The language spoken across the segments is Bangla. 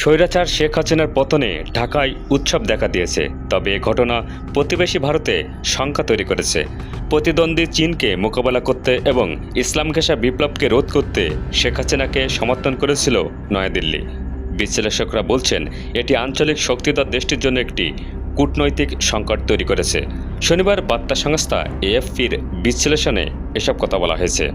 স্বৈরাচার শেখ হাসিনার পতনে ঢাকায় উৎসব দেখা দিয়েছে। তবে এ ঘটনা প্রতিবেশী ভারতে শঙ্কা তৈরি করেছে। প্রতিদ্বন্দ্বী চীনকে মোকাবেলা করতে এবং ইসলাম ঘেঁষা বিপ্লবকে রোধ করতে শেখ হাসিনাকে সমর্থন করেছিল নয়াদিল্লি। বিশ্লেষকরা বলছেন এটি আঞ্চলিক শক্তিধর দেশটির জন্য একটি কূটনৈতিক সংকট তৈরি করেছে। শনিবার বার্তা সংস্থা এএফপির বিশ্লেষণে এসব কথা বলা হয়েছে।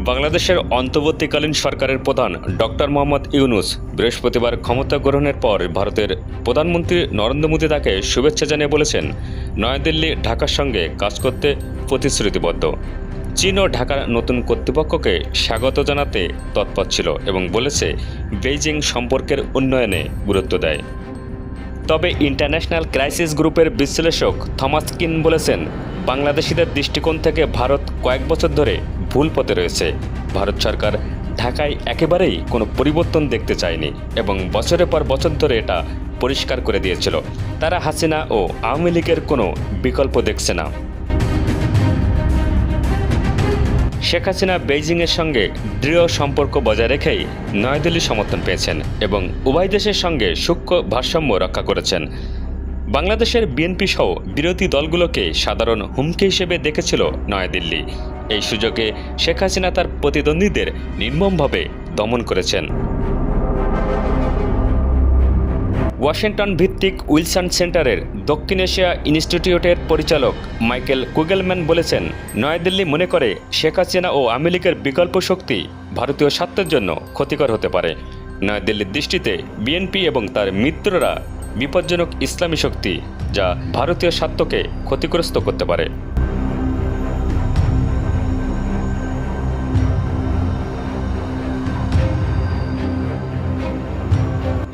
বাংলাদেশের অন্তর্বর্তীকালীন সরকারের প্রধান ডক্টর মোহাম্মদ ইউনূস বৃহস্পতিবার ক্ষমতা গ্রহণের পর ভারতের প্রধানমন্ত্রী নরেন্দ্র মোদী তাকে শুভেচ্ছা জানিয়ে বলেছেন, নয়াদিল্লি ঢাকার সঙ্গে কাজ করতে প্রতিশ্রুতিবদ্ধ। চীন ও ঢাকার নতুন কর্তৃপক্ষকে স্বাগত জানাতে তৎপর ছিল এবং বলেছে বেইজিং সম্পর্কের উন্নয়নে গুরুত্ব দেয়। তবে ইন্টারন্যাশনাল ক্রাইসিস গ্রুপের বিশ্লেষক থমাস কিন বলেছেন, বাংলাদেশিদের দৃষ্টিকোণ থেকে ভারত কয়েক বছর ধরে ভুল পথে রয়েছে। ভারত সরকার ঢাকায় একেবারেই কোনো পরিবর্তন দেখতে চায়নি এবং বছরের পর বছর ধরে এটা পরিষ্কার করে দিয়েছিল তারা হাসিনা ও আওয়ামী লীগের কোনো বিকল্প দেখছে না। শেখ হাসিনা বেইজিংয়ের সঙ্গে দৃঢ় সম্পর্ক বজায় রেখেই নয়াদিল্লির সমর্থন পেয়েছেন এবং উভয় দেশের সঙ্গে সূক্ষ্ম ভারসাম্য রক্ষা করেছেন। বাংলাদেশের বিএনপি সহ বিরোধী দলগুলোকে সাধারণ হুমকি হিসেবে দেখেছিল নয়াদিল্লি। এই সুযোগে শেখ হাসিনা তার প্রতিদ্বন্দ্বীদের নির্মমভাবে দমন করেছেন। ওয়াশিংটন ভিত্তিক উইলসন সেন্টারের দক্ষিণ এশিয়া ইনস্টিটিউটের পরিচালক মাইকেল কুগেলম্যান বলেছেন, নয়াদিল্লি মনে করে শেখ হাসিনা ও আওয়ামী লীগের বিকল্প শক্তি ভারতীয় স্বার্থের জন্য ক্ষতিকর হতে পারে। নয়াদিল্লির দৃষ্টিতে বিএনপি এবং তার মিত্ররা বিপজ্জনক ইসলামী শক্তি, যা ভারতীয় স্বার্থকে ক্ষতিগ্রস্ত করতে পারে।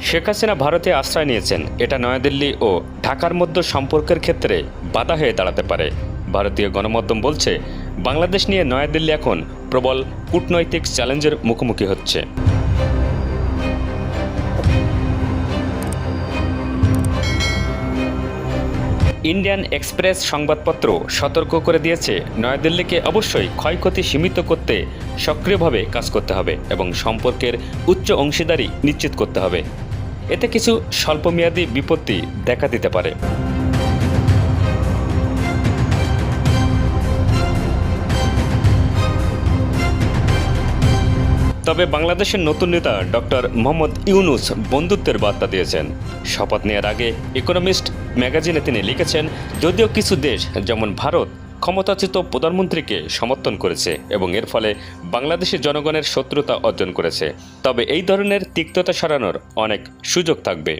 শেখ হাসিনা ভারতে আশ্রয় নিয়েছেন, এটা নয়াদিল্লি ও ঢাকার মধ্যে সম্পর্কের ক্ষেত্রে বাধা হয়ে দাঁড়াতে পারে। ভারতীয় গণমাধ্যম বলছে, বাংলাদেশ নিয়ে নয়াদিল্লি এখন প্রবল কূটনৈতিক চ্যালেঞ্জের মুখোমুখি হচ্ছে। ইন্ডিয়ান এক্সপ্রেস সংবাদপত্র সতর্ক করে দিয়েছে, নয়াদিল্লিকে অবশ্যই ক্ষয়ক্ষতি সীমিত করতে সক্রিয়ভাবে কাজ করতে হবে এবং সম্পর্কের উচ্চ অংশীদারি নিশ্চিত করতে হবে। এতে কিছু স্বল্পমেয়াদী বিপত্তি দেখা দিতে পারে। তবে বাংলাদেশের নতুন নেতা ডক্টর মোহাম্মদ ইউনূস বন্ধুত্বের বার্তা দিয়েছেন। শপথ নেওয়ার আগে ইকোনমিস্ট ম্যাগাজিনে তিনি লিখেছেন, যদিও কিছু দেশ যেমন ভারত ক্ষমতাচ্যুত প্রধানমন্ত্রীকে সমর্থন করেছে এবং এর ফলে বাংলাদেশের জনগণের শত্রুতা অর্জন করেছে, তবে এই ধরনের তিক্ততা সরানোর অনেক সুযোগ থাকবে।